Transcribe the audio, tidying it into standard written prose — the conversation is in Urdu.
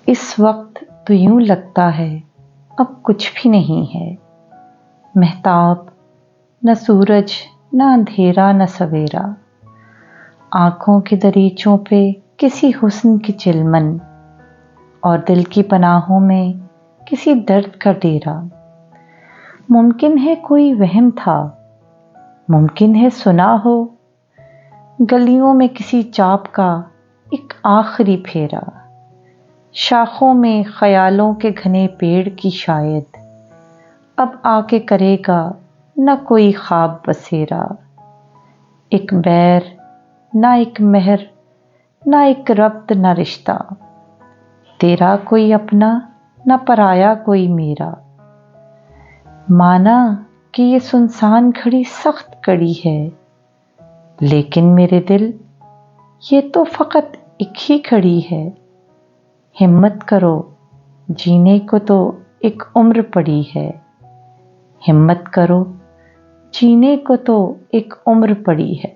اس وقت تو یوں لگتا ہے اب کچھ بھی نہیں ہے، مہتاب نہ سورج نہ اندھیرا نہ سویرا، آنکھوں کے دریچوں پہ کسی حسن کی چلمن، اور دل کی پناہوں میں کسی درد کا ڈیرا۔ ممکن ہے کوئی وہم تھا، ممکن ہے سنا ہو، گلیوں میں کسی چاپ کا ایک آخری پھیرا، شاخوں میں خیالوں کے گھنے پیڑ کی شاید اب آ کے کرے گا نہ کوئی خواب بسیرا۔ ایک بیر نہ ایک مہر نہ ایک ربط نہ رشتہ، تیرا کوئی اپنا نہ پرایا کوئی میرا۔ مانا کہ یہ سنسان گھڑی سخت کڑی ہے، لیکن میرے دل یہ تو فقط ایک ہی گھڑی ہے۔ ہمت کرو، جینے کو تو ایک عمر پڑی ہے، ہمت کرو، جینے کو تو ایک عمر پڑی ہے۔